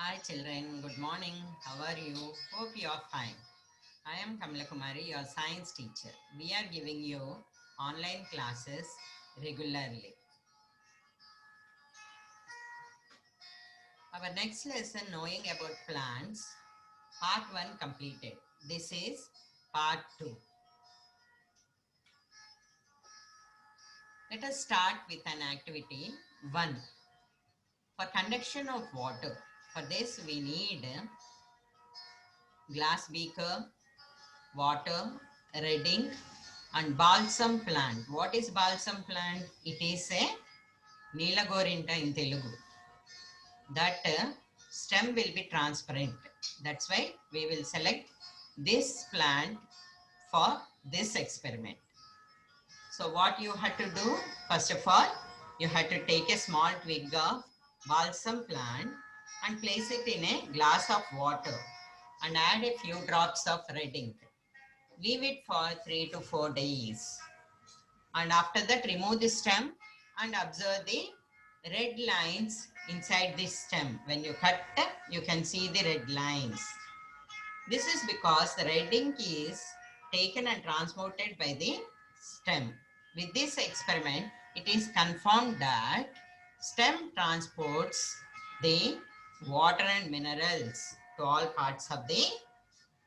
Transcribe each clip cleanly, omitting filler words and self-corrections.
Hi children, good morning. How are you? Hope you are fine. I am Kamala Kumari, your science teacher. We are giving you online classes regularly. Our next lesson, knowing about plants, part 1 completed. This is part 2. Let us start with an activity 1. For conduction of water. For this we need glass beaker, water, red ink, and balsam plant. What is balsam plant? It is a Neelagorinta in Telugu. That stem will be transparent. That's why we will select this plant for this experiment. So what you have to do, first of all, you have to take a small twig of balsam plant and place it in a glass of water and add a few drops of red ink. Leave it for 3 to 4 days. And after that, remove the stem and observe the red lines inside this stem. When you cut, you can see the red lines. This is because the red ink is taken and transported by the stem. With this experiment, it is confirmed that stem transports the water and minerals to all parts of the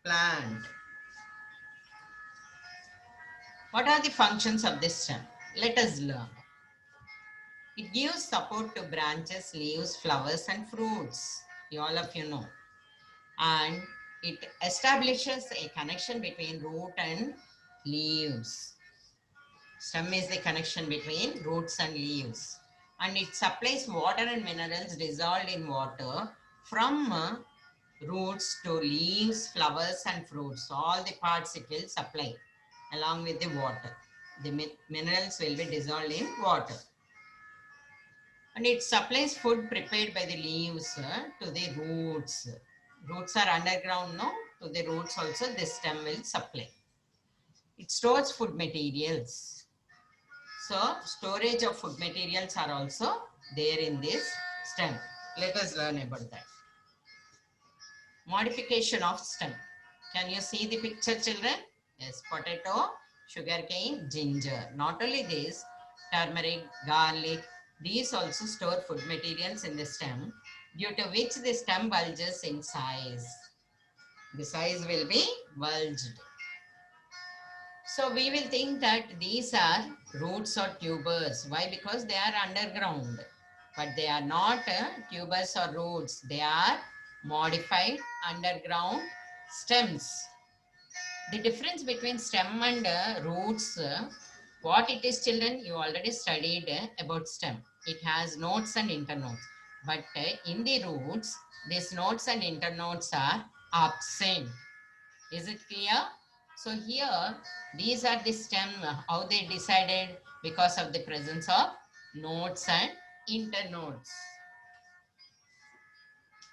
plant. What are the functions of this stem? Let us learn. It gives support to branches, leaves, flowers, and fruits. All of you know. And it establishes a connection between root and leaves. Stem is the connection between roots and leaves. And it supplies water and minerals dissolved in water from roots to leaves, flowers, and fruits. All the parts it will supply along with the water. The minerals will be dissolved in water. And it supplies food prepared by the leaves to the roots. Roots are underground, no? To the roots also this stem will supply. It stores food materials. So storage of food materials are also there in this stem. Let us learn about that. Modification of stem. Can you see the picture, children? Yes, potato, sugarcane, ginger. Not only this, turmeric, garlic, these also store food materials in the stem, due to which the stem bulges in size. The size will be bulged. So we will think that these are roots or tubers. Why? Because they are underground. But they are not tubers or roots. They are modified underground stems. The difference between stem and roots, what it is, children, you already studied about stem. It has nodes and internodes. But in the roots, these nodes and internodes are absent. Is it clear? So here, these are the stem, how they decided because of the presence of nodes and internodes.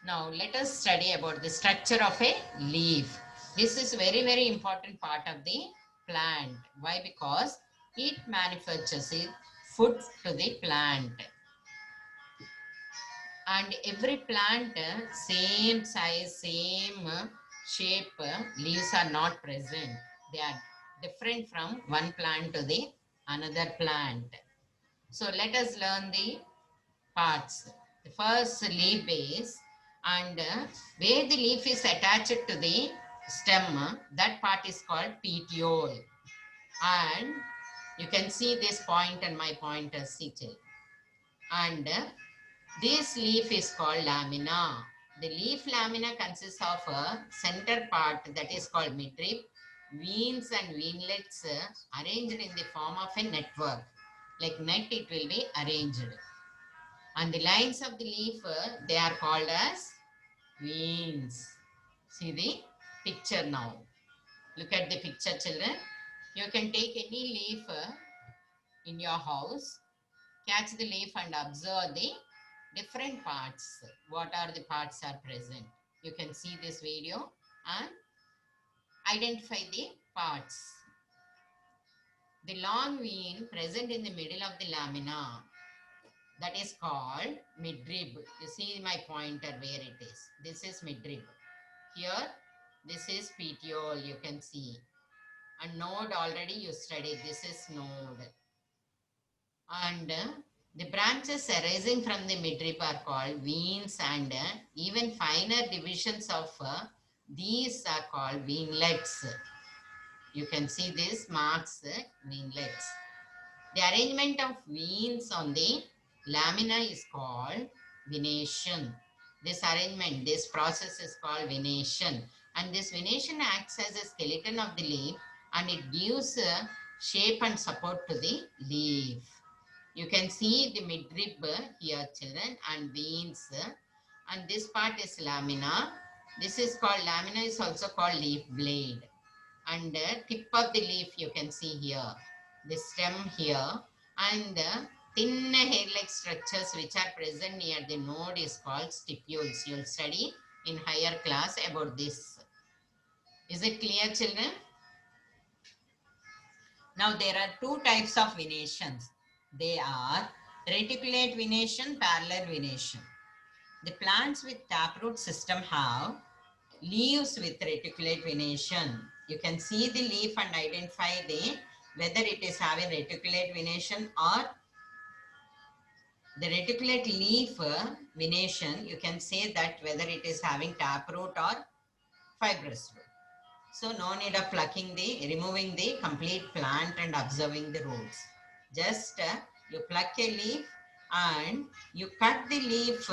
Now let us study about the structure of a leaf. This is very important part of the plant. Why? Because it manufactures food to the plant. And every plant, same size, same shape, leaves are not present. They are different from one plant to the another plant. So let us learn the parts. The first leaf base, and where the leaf is attached to the stem, that part is called petiole. And you can see this point and my pointer, CTL. And this leaf is called lamina. The leaf lamina consists of a center part that is called midrib, veins and veinlets arranged in the form of a network. Like net, it will be arranged. And the lines of the leaf, they are called as veins. See the picture now. Look at the picture, children. You can take any leaf in your house, catch the leaf and observe the different parts. What are the parts are present? You can see this video and identify the parts. The long vein present in the middle of the lamina. That is called midrib. You see my pointer where it is. This is midrib. Here, this is petiole, you can see. And node already you studied. This is node. And the branches arising from the midrib are called veins, and even finer divisions of these are called venlets. You can see this marks venlets. The arrangement of veins on the lamina is called venation. This arrangement, this process is called venation. And this venation acts as a skeleton of the leaf, and it gives shape and support to the leaf. You can see the midrib here, children, and veins. And this part is lamina. This is called, lamina is also called leaf blade. And tip of the leaf you can see here, the stem here, and thin hair-like structures which are present near the node is called stipules. You'll study in higher class about this. Is it clear, children? Now there are two types of venations. They are reticulate venation, parallel venation. The plants with taproot system have leaves with reticulate venation. You can see the leaf and identify whether it is having reticulate venation or the reticulate leaf venation. You can say that whether it is having taproot or fibrous root. So no need of removing the complete plant and observing the roots. Just you pluck a leaf and you cut the leaf,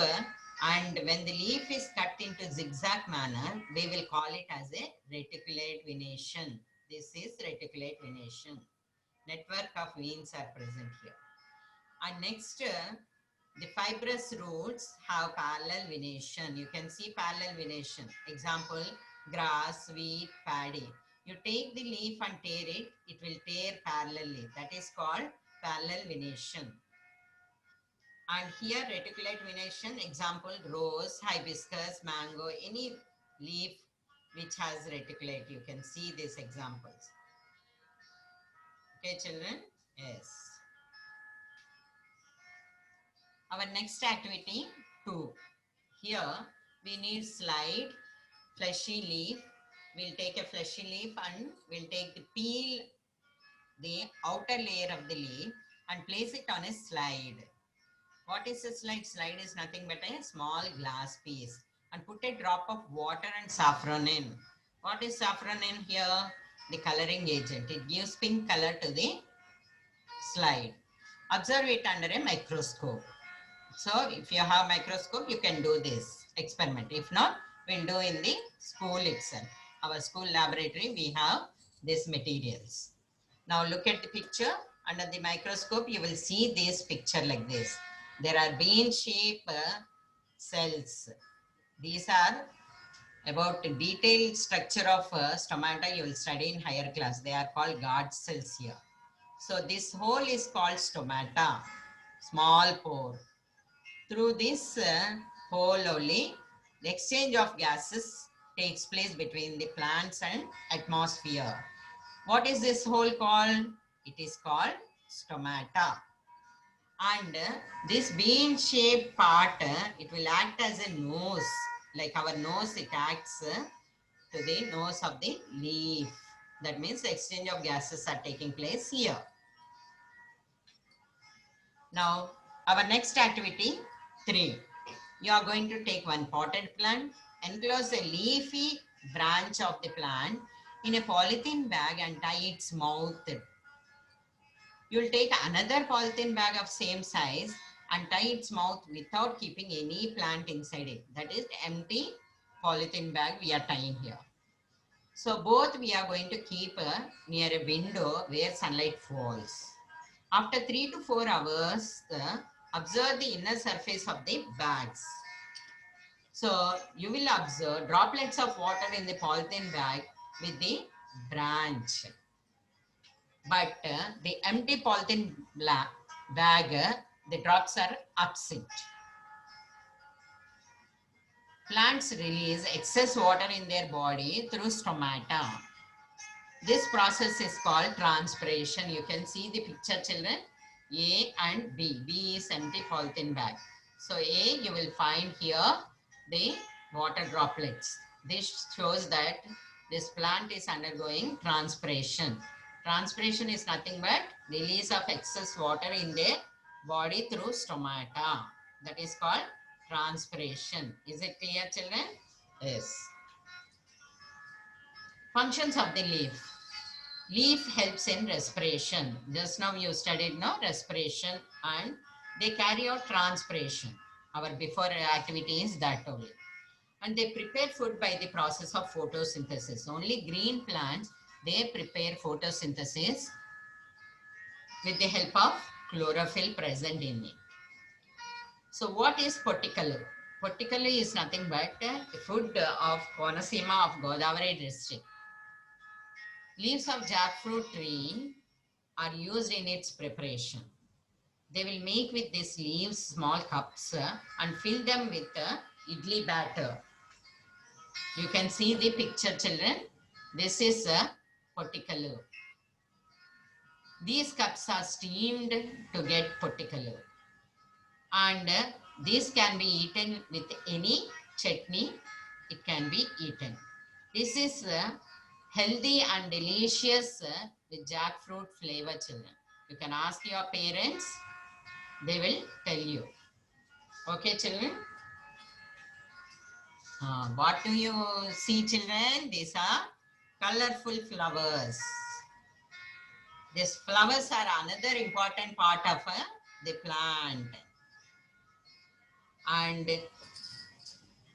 and when the leaf is cut into zigzag manner, we will call it as a reticulate venation. This is reticulate venation. Network of veins are present here. And next, the fibrous roots have parallel venation. You can see parallel venation. Example, grass, wheat, paddy. You take the leaf and tear it, it will tear parallelly. That is called parallel venation. And here reticulate venation, example, rose, hibiscus, mango, any leaf which has reticulate. You can see these examples. Okay, children? Yes. Our next activity 2. Here we need slide fleshy leaf. We'll take a fleshy leaf and we'll take the peel the outer layer of the leaf and place it on a slide. What is a slide? Slide is nothing but a small glass piece, and put a drop of water and saffron in. What is saffron in here? The coloring agent. It gives pink color to the slide. Observe it under a microscope. So if you have microscope, you can do this experiment. If not, we'll do in the school itself. Our school laboratory, we have these materials. Now look at the picture. Under the microscope, you will see this picture like this. There are bean-shaped cells. These are about the detailed structure of stomata you will study in higher class. They are called guard cells here. So this hole is called stomata, small pore. Through this hole only, the exchange of gases takes place between the plants and atmosphere. What is this hole called? It is called stomata. And this bean-shaped part, it will act as a nose. Like our nose, it acts to the nose of the leaf. That means the exchange of gases are taking place here. Now, our next activity 3. You are going to take one potted plant, enclose a leafy branch of the plant in a polythene bag and tie its mouth. You will take another polythene bag of same size and tie its mouth without keeping any plant inside it. That is empty polythene bag we are tying here. So both we are going to keep near a window where sunlight falls. After 3 to 4 hours, observe the inner surface of the bags. So you will observe droplets of water in the polythene bag with the branch. But the empty polythene bag, the drops are absent. Plants release excess water in their body through stomata. This process is called transpiration. You can see the picture, children. A and B. B is empty polythene bag. So A, you will find here the water droplets. This shows that this plant is undergoing transpiration. Transpiration is nothing but release of excess water in the body through stomata. That is called transpiration. Is it clear, children? Yes. Functions of the leaf. Leaf helps in respiration. Just now you studied no respiration, and they carry out transpiration. Our before activity is that only. And they prepare food by the process of photosynthesis. Only green plants, they prepare photosynthesis with the help of chlorophyll present in it. So what is Potikalu? Potikalu is nothing but food of Konasima of Godavari district. Leaves of jackfruit tree are used in its preparation. They will make with these leaves small cups and fill them with idli batter. You can see the picture, children. This is a potikalu. These cups are steamed to get potikalu. And this can be eaten with any chutney. It can be eaten. This is healthy and delicious with jackfruit flavor, children. You can ask your parents. They will tell you. Okay, children? What do you see, children? These are colorful flowers. These flowers are another important part of the plant. And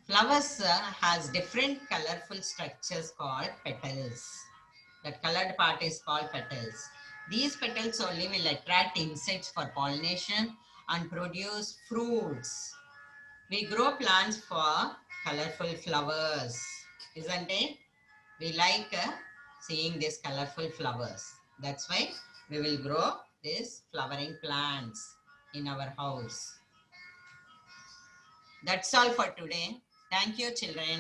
flowers has different colorful structures called petals. That colored part is called petals. These petals only will attract insects for pollination and produce fruits. We grow plants for colorful flowers, isn't it? We like seeing these colorful flowers. That's why we will grow these flowering plants in our house. That's all for today. Thank you, children.